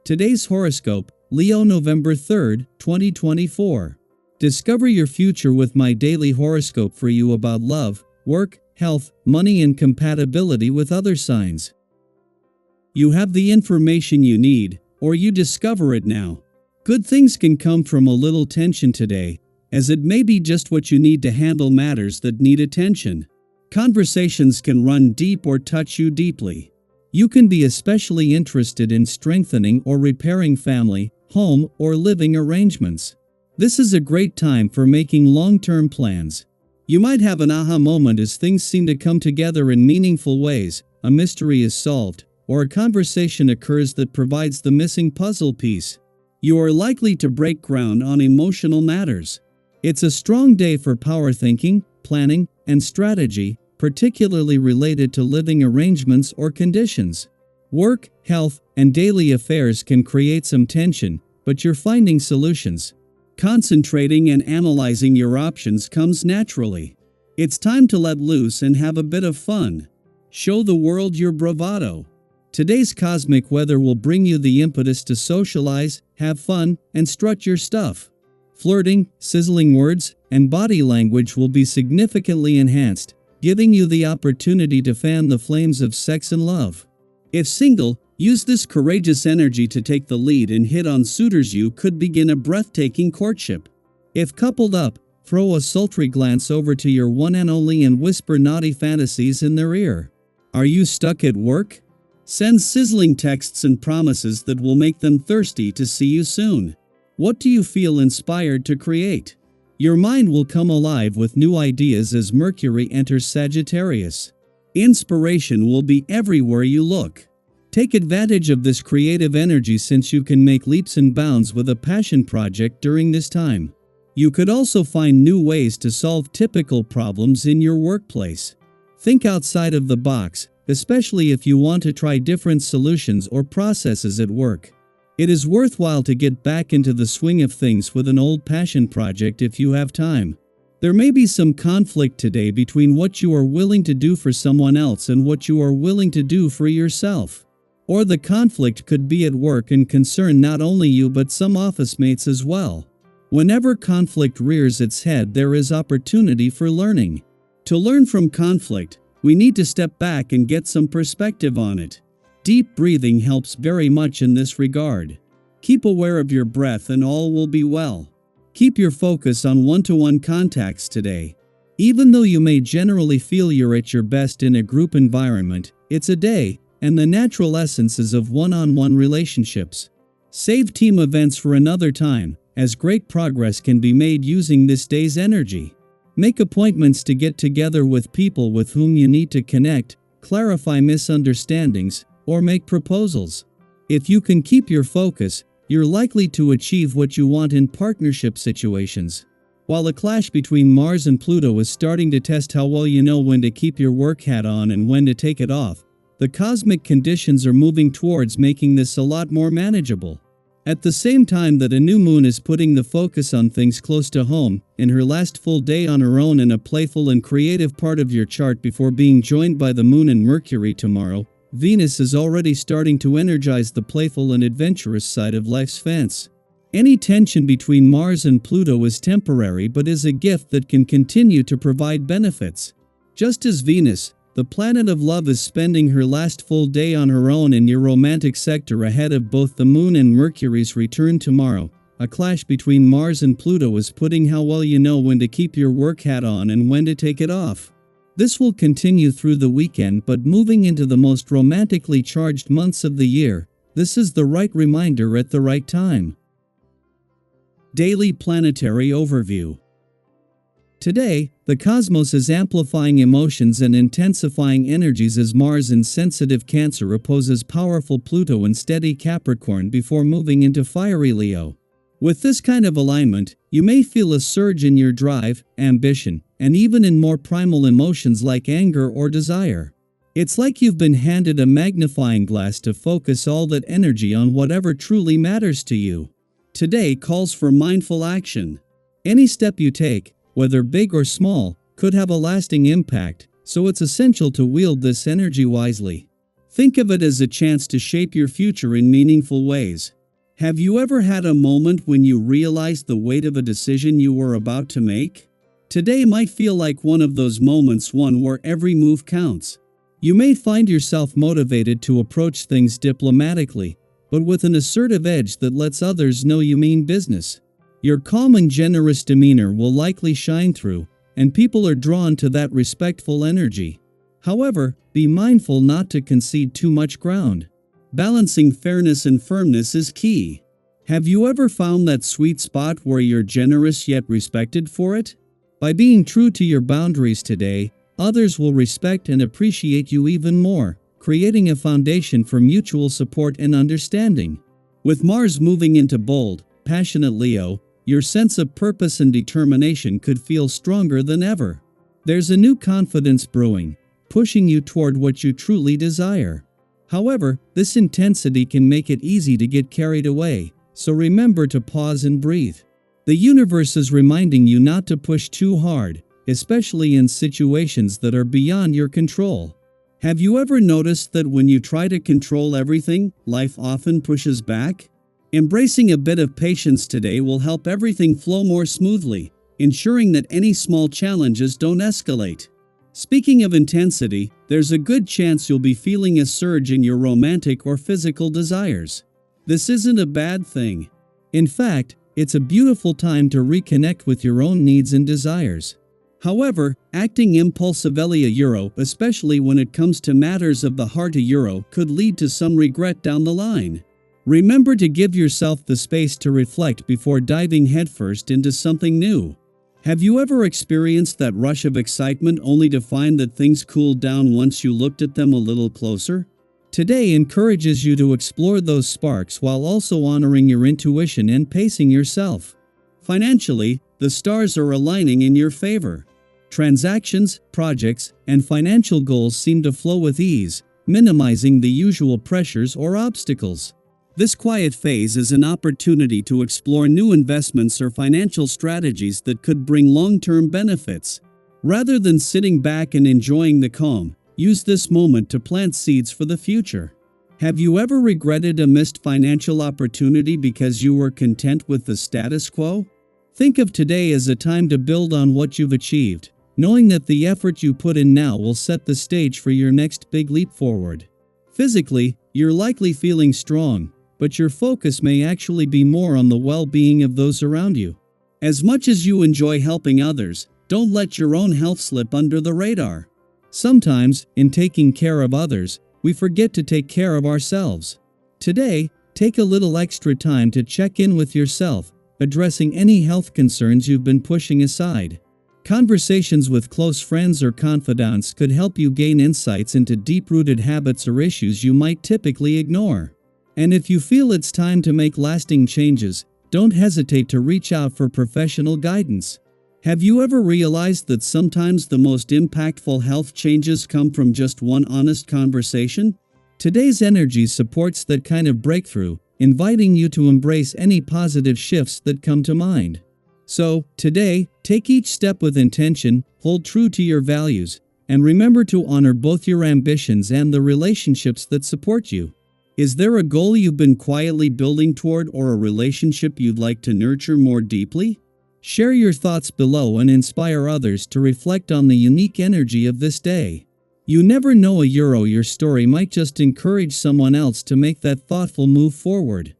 Today's horoscope, Leo November 3rd, 2024. Discover your future with my daily horoscope for you about love, work, health, money and compatibility with other signs. You have the information you need, or you discover it now. Good things can come from a little tension today, as it may be just what you need to handle matters that need attention. Conversations can run deep or touch you deeply. You can be especially interested in strengthening or repairing family, home, or living arrangements. This is a great time for making long-term plans. You might have an aha moment as things seem to come together in meaningful ways, a mystery is solved, or a conversation occurs that provides the missing puzzle piece. You are likely to break ground on emotional matters. It's a strong day for power thinking, planning, and strategy, particularly related to living arrangements or conditions. Work, health, and daily affairs can create some tension, but you're finding solutions. Concentrating and analyzing your options comes naturally. It's time to let loose and have a bit of fun. Show the world your bravado. Today's cosmic weather will bring you the impetus to socialize, have fun, and strut your stuff. Flirting, sizzling words, and body language will be significantly enhanced, giving you the opportunity to fan the flames of sex and love. If single, use this courageous energy to take the lead and hit on suitors. You could begin a breathtaking courtship. If coupled up, throw a sultry glance over to your one and only and whisper naughty fantasies in their ear. Are you stuck at work? Send sizzling texts and promises that will make them thirsty to see you soon. What do you feel inspired to create? Your mind will come alive with new ideas as Mercury enters Sagittarius. Inspiration will be everywhere you look. Take advantage of this creative energy since you can make leaps and bounds with a passion project during this time. You could also find new ways to solve typical problems in your workplace. Think outside of the box, especially if you want to try different solutions or processes at work. It is worthwhile to get back into the swing of things with an old passion project if you have time. There may be some conflict today between what you are willing to do for someone else and what you are willing to do for yourself. Or the conflict could be at work and concern not only you but some office mates as well. Whenever conflict rears its head, there is opportunity for learning. To learn from conflict, we need to step back and get some perspective on it. Deep breathing helps very much in this regard. Keep aware of your breath and all will be well. Keep your focus on one-to-one contacts today. Even though you may generally feel you're at your best in a group environment, it's a day, and the natural essences of one-on-one relationships. Save team events for another time, as great progress can be made using this day's energy. Make appointments to get together with people with whom you need to connect, clarify misunderstandings, or make proposals. If you can keep your focus, you're likely to achieve what you want in partnership situations. While a clash between Mars and Pluto is starting to test how well you know when to keep your work hat on and when to take it off, the cosmic conditions are moving towards making this a lot more manageable. At the same time that a new moon is putting the focus on things close to home, in her last full day on her own in a playful and creative part of your chart before being joined by the moon and Mercury tomorrow, Venus is already starting to energize the playful and adventurous side of life's fence. Any tension between Mars and Pluto is temporary but is a gift that can continue to provide benefits. Just as Venus, the planet of love, is spending her last full day on her own in your romantic sector ahead of both the moon and Mercury's return tomorrow, a clash between Mars and Pluto is putting how well you know when to keep your work hat on and when to take it off. This will continue through the weekend, but moving into the most romantically charged months of the year, this is the right reminder at the right time. Daily Planetary Overview. Today, the cosmos is amplifying emotions and intensifying energies as Mars in sensitive Cancer opposes powerful Pluto in steady Capricorn before moving into fiery Leo. With this kind of alignment, you may feel a surge in your drive, ambition, and even in more primal emotions like anger or desire. It's like you've been handed a magnifying glass to focus all that energy on whatever truly matters to you. Today calls for mindful action. Any step you take, whether big or small, could have a lasting impact, so it's essential to wield this energy wisely. Think of it as a chance to shape your future in meaningful ways. Have you ever had a moment when you realized the weight of a decision you were about to make? Today might feel like one of those moments, one where every move counts. You may find yourself motivated to approach things diplomatically, but with an assertive edge that lets others know you mean business. Your calm and generous demeanor will likely shine through, and people are drawn to that respectful energy. However, be mindful not to concede too much ground. Balancing fairness and firmness is key. Have you ever found that sweet spot where you're generous yet respected for it? By being true to your boundaries today, others will respect and appreciate you even more, creating a foundation for mutual support and understanding. With Mars moving into bold, passionate Leo, your sense of purpose and determination could feel stronger than ever. There's a new confidence brewing, pushing you toward what you truly desire. However, this intensity can make it easy to get carried away, so remember to pause and breathe. The universe is reminding you not to push too hard, especially in situations that are beyond your control. Have you ever noticed that when you try to control everything, life often pushes back? Embracing a bit of patience today will help everything flow more smoothly, ensuring that any small challenges don't escalate. Speaking of intensity, there's a good chance you'll be feeling a surge in your romantic or physical desires. This isn't a bad thing. In fact, it's a beautiful time to reconnect with your own needs and desires. However, acting impulsively especially when it comes to matters of the heart could lead to some regret down the line. Remember to give yourself the space to reflect before diving headfirst into something new. Have you ever experienced that rush of excitement only to find that things cooled down once you looked at them a little closer? Today encourages you to explore those sparks while also honoring your intuition and pacing yourself. Financially, the stars are aligning in your favor. Transactions, projects, and financial goals seem to flow with ease, minimizing the usual pressures or obstacles. This quiet phase is an opportunity to explore new investments or financial strategies that could bring long-term benefits. Rather than sitting back and enjoying the calm, use this moment to plant seeds for the future. Have you ever regretted a missed financial opportunity because you were content with the status quo? Think of today as a time to build on what you've achieved, knowing that the effort you put in now will set the stage for your next big leap forward. Physically, you're likely feeling strong, but your focus may actually be more on the well-being of those around you. As much as you enjoy helping others, don't let your own health slip under the radar. Sometimes, in taking care of others, we forget to take care of ourselves. Today, take a little extra time to check in with yourself, addressing any health concerns you've been pushing aside. Conversations with close friends or confidants could help you gain insights into deep-rooted habits or issues you might typically ignore. And if you feel it's time to make lasting changes, don't hesitate to reach out for professional guidance. Have you ever realized that sometimes the most impactful health changes come from just one honest conversation? Today's energy supports that kind of breakthrough, inviting you to embrace any positive shifts that come to mind. So, today, take each step with intention, hold true to your values, and remember to honor both your ambitions and the relationships that support you. Is there a goal you've been quietly building toward or a relationship you'd like to nurture more deeply? Share your thoughts below and inspire others to reflect on the unique energy of this day. You never know, your story might just encourage someone else to make that thoughtful move forward.